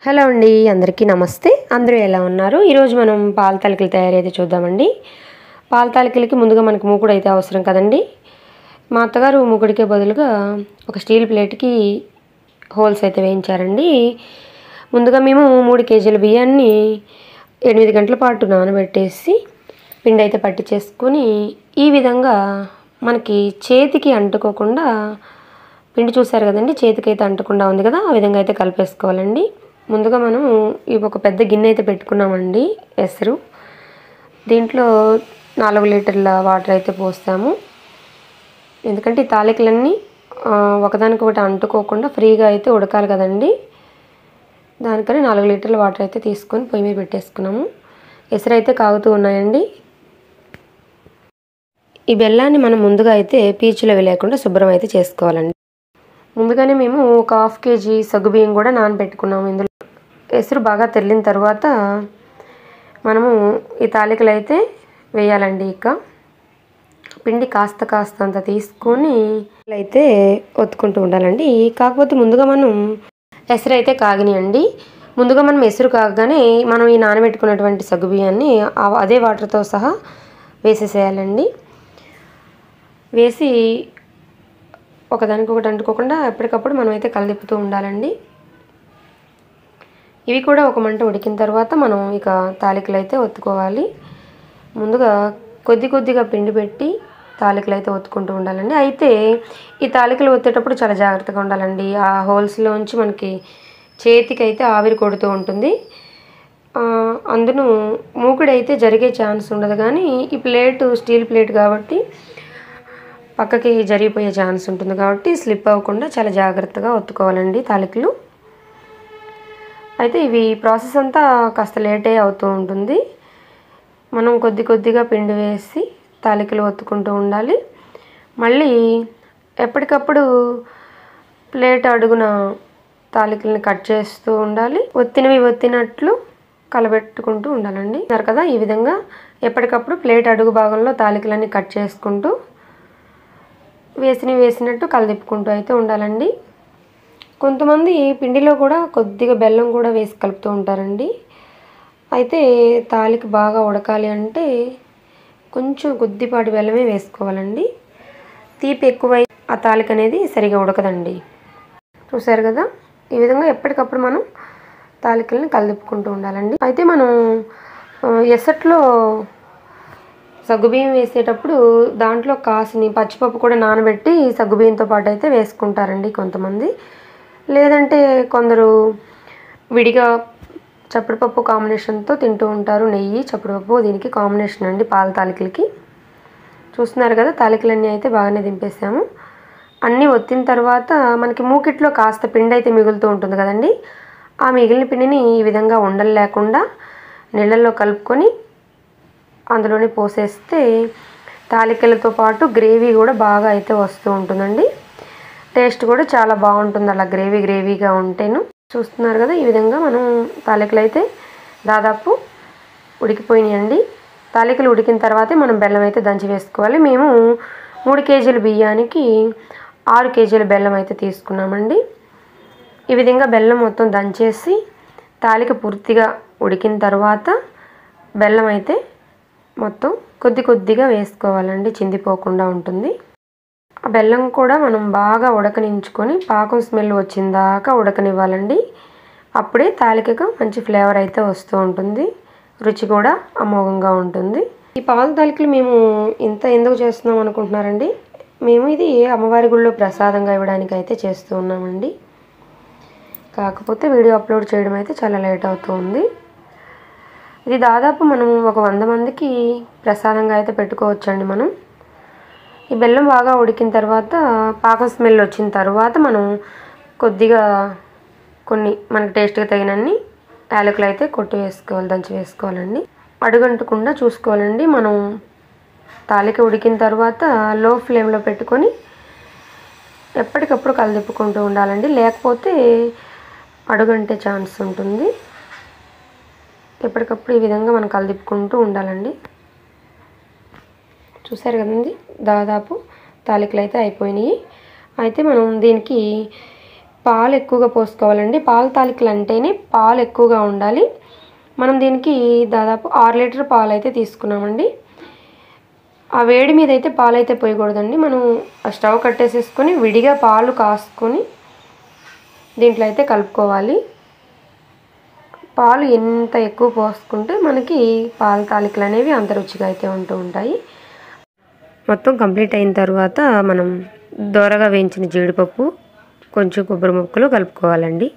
Hello అండి, అందరికీ నమస్తే. అందరూ ఎలా ఉన్నారు? ఈరోజు మనం పాల తాలికలు తయారీ అయితే చూద్దామండి. పాల తాలికలకి ముందుగా మనకు మూకుడు అయితే అవసరం కదండి. మా అత్తగారు మూకుడికే బదులుగా ఒక స్టీల్ ప్లేట్కి హోల్స్ అయితే వేయించారండి. ముందుగా మేము 3 కేజీల బియ్యాన్ని 8 గంటల పాటు నానబెట్టేసి పిండి అయితే పట్టి చేసుకొని ఈ విధంగా మనకి చేతికి అంటుకోకుండా పిండి చూసారు కదండి, చేతికి అయితే అంటకుండా ఉంది కదా, ఆ విధంగా అయితే కలిపేసుకోవాలండి. ముందుగా మనం ఒక పెద్ద గిన్నె అయితే పెట్టుకున్నామండి. ఎసరు దీంట్లో 4 లీటర్ల వాటర్ అయితే పోస్తాము. ఎందుకంటే ఈ తాలికలన్నీ ఒకదానికొకటి అంటుకోకుండా ఫ్రీగా అయితే ఉడకాలి కదండి. దానికని 4 లీటర్ల వాటర్ అయితే తీసుకొని పొయ్యి మీద పెట్టేసుకున్నాము. ఎసరు అయితే కాగుతూ ఉన్నాయండి. ఈ బెల్లాన్ని మనం ముందుగా అయితే పీచులు అవి లేకుండా శుభ్రం అయితే చేసుకోవాలండి. ముందుగానే మేము ఒక 1/2 కేజీ సగ్గుబియ్యం కూడా నానబెట్టుకున్నాము. ఇందులో ఎసురు బాగా తెల్లిన తర్వాత మనము ఈ తాలికలు అయితే వేయాలండి. ఇక పిండి కాస్త అంత తీసుకొని అయితే ఒత్తుకుంటూ ఉండాలండి. కాకపోతే ముందుగా మనం ఎసరు అయితే కాగినాయండి. ముందుగా మనం ఎసురు కాగానే మనం ఈ నానబెట్టుకున్నటువంటి సగ్గుబియ్యాన్ని అదే వాటర్తో సహా వేసేసేయాలండి. వేసి ఒకదానికొకటి అంటుకోకుండా ఎప్పటికప్పుడు మనం అయితే కలదిప్పుతూ ఉండాలండి. ఇవి కూడా ఒక మంట ఉడికిన తర్వాత మనం ఇక తాలికలు అయితే ఒత్తుకోవాలి. ముందుగా కొద్దిగా పిండి పెట్టి తాలికలు అయితే ఒత్తుకుంటూ ఉండాలండి. అయితే ఈ తాలికలు ఒత్తేటప్పుడు చాలా జాగ్రత్తగా ఉండాలండి. ఆ హోల్స్లోంచి మనకి చేతికి అయితే ఆవిరి కొడుతూ ఉంటుంది. అందును మూకుడైతే జరిగే ఛాన్స్ ఉండదు, కానీ ఈ ప్లేటు స్టీల్ ప్లేట్ కాబట్టి పక్కకి జరిగిపోయే ఛాన్స్ ఉంటుంది. కాబట్టి స్లిప్ అవ్వకుండా చాలా జాగ్రత్తగా ఒత్తుకోవాలండి తాలికలు. అయితే ఇవి ప్రాసెస్ అంతా కాస్త లేటే అవుతూ ఉంటుంది. మనం కొద్దిగా పిండి వేసి తాలికలు ఒత్తుకుంటూ ఉండాలి. మళ్ళీ ఎప్పటికప్పుడు ప్లేట్ అడుగున తాలికల్ని కట్ చేస్తూ ఉండాలి. ఒత్తినవి ఒత్తినట్లు కలబెట్టుకుంటూ ఉండాలండి. కదా, ఈ విధంగా ఎప్పటికప్పుడు ప్లేట్ అడుగు భాగంలో తాలికలన్నీ కట్ చేసుకుంటూ వేసినట్టు కలదిప్పుకుంటూ అయితే ఉండాలండి. కొంతమంది పిండిలో కూడా కొద్దిగా బెల్లం కూడా వేసి కలుపుతూ ఉంటారండి. అయితే తాలిక బాగా ఉడకాలి అంటే కొంచెం కొద్దిపాటి బెల్లమే వేసుకోవాలండి. తీపి ఎక్కువై ఆ తాలిక అనేది సరిగా ఉడకదండి. చూసారు కదా, ఈ విధంగా ఎప్పటికప్పుడు మనం తాలికల్ని కలదిప్పుకుంటూ ఉండాలండి. అయితే మనం ఎసట్లో సగ్గుబియ్యం వేసేటప్పుడు దాంట్లో కాసిని పచ్చిపప్పు కూడా నానబెట్టి సగ్గుబియ్యంతో పాటు అయితే వేసుకుంటారండి కొంతమంది. లేదంటే కొందరు విడిగా చప్పడిపప్పు కాంబినేషన్తో తింటూ ఉంటారు. నెయ్యి చప్పడిపప్పు దీనికి కాంబినేషన్ అండి పాల తాలికలకి. చూస్తున్నారు కదా, తాలికలన్నీ అయితే బాగానే దింపేసాము. అన్నీ ఒత్తిన తర్వాత మనకి మూకిట్లో కాస్త పిండి అయితే మిగులుతూ ఉంటుంది కదండి. ఆ మిగిలిన పిండిని ఈ విధంగా ఉండలు లేకుండా నీళ్ళల్లో కలుపుకొని అందులోనే పోసేస్తే తాలికలతో పాటు గ్రేవీ కూడా బాగా అయితే వస్తూ ఉంటుందండి. టేస్ట్ కూడా చాలా బాగుంటుంది అలా గ్రేవీగా ఉంటేను. చూస్తున్నారు కదా, ఈ విధంగా మనం తాలికలు అయితే దాదాపు ఉడికిపోయినాయండి. తాలికలు ఉడికిన తర్వాతే మనం బెల్లం అయితే దంచి వేసుకోవాలి. మేము 3 కేజీల బియ్యానికి 6 కేజీల బెల్లం అయితే తీసుకున్నామండి. ఈ విధంగా బెల్లం మొత్తం దంచేసి తాలిక పూర్తిగా ఉడికిన తర్వాత బెల్లం అయితే మొత్తం కొద్దిగా వేసుకోవాలండి, చిందిపోకుండా ఉంటుంది. ఆ బెల్లం కూడా మనం బాగా ఉడకనించుకొని పాకం స్మెల్ వచ్చిందాకా ఉడకనివ్వాలండి. అప్పుడే తాలికకు మంచి ఫ్లేవర్ అయితే వస్తూ ఉంటుంది, రుచి కూడా అమోఘంగా ఉంటుంది. ఈ పాల తాలికలు మేము ఇంత ఎందుకు చేస్తున్నాం అనుకుంటున్నారండి? మేము ఇది అమ్మవారి గుళ్ళో ప్రసాదంగా ఇవ్వడానికి అయితే చేస్తూ ఉన్నామండి. కాకపోతే వీడియో అప్లోడ్ చేయడం అయితే చాలా లేట్ అవుతూ ఉంది. ఇది దాదాపు మనం ఒక 100 మందికి ప్రసాదంగా అయితే పెట్టుకోవచ్చండి. మనం ఈ బెల్లం బాగా ఉడికిన తర్వాత పాకం స్మెల్ వచ్చిన తర్వాత మనం కొద్దిగా కొన్ని మనకి టేస్ట్కి తగినన్ని యాలకులు అయితే కొట్టి వేసుకోవాలి, దంచి వేసుకోవాలండి. అడుగంటకుండా చూసుకోవాలండి. మనం తాలిక ఉడికిన తర్వాత లో ఫ్లేమ్లో పెట్టుకొని ఎప్పటికప్పుడు కలదిప్పుకుంటూ ఉండాలండి, లేకపోతే అడుగంటే ఛాన్స్ ఉంటుంది. ఎప్పటికప్పుడు ఈ విధంగా మనం కలదిప్పుకుంటూ ఉండాలండి. చూసారు కదండి, దాదాపు తాలికలు అయితే అయిపోయినాయి. అయితే మనం దీనికి పాలు ఎక్కువగా పోసుకోవాలండి. పాల తాలికలు అంటేనే పాలు ఎక్కువగా ఉండాలి. మనం దీనికి దాదాపు 6 లీటర్ పాలు అయితే తీసుకున్నామండి. ఆ వేడి మీద అయితే పాలు అయితే పోయకూడదండి. మనం స్టవ్ కట్టేసేసుకొని విడిగా పాలు కాసుకొని దీంట్లో అయితే కలుపుకోవాలి. పాలు ఎంత ఎక్కువ పోసుకుంటే మనకి పాల తాలికలు అనేవి అంత రుచిగా అయితే ఉంటూ ఉంటాయి. మొత్తం కంప్లీట్ అయిన తర్వాత మనం దోరగా వేయించిన జీడిపప్పు, కొంచెం కొబ్బరి ముక్కలు కలుపుకోవాలండి.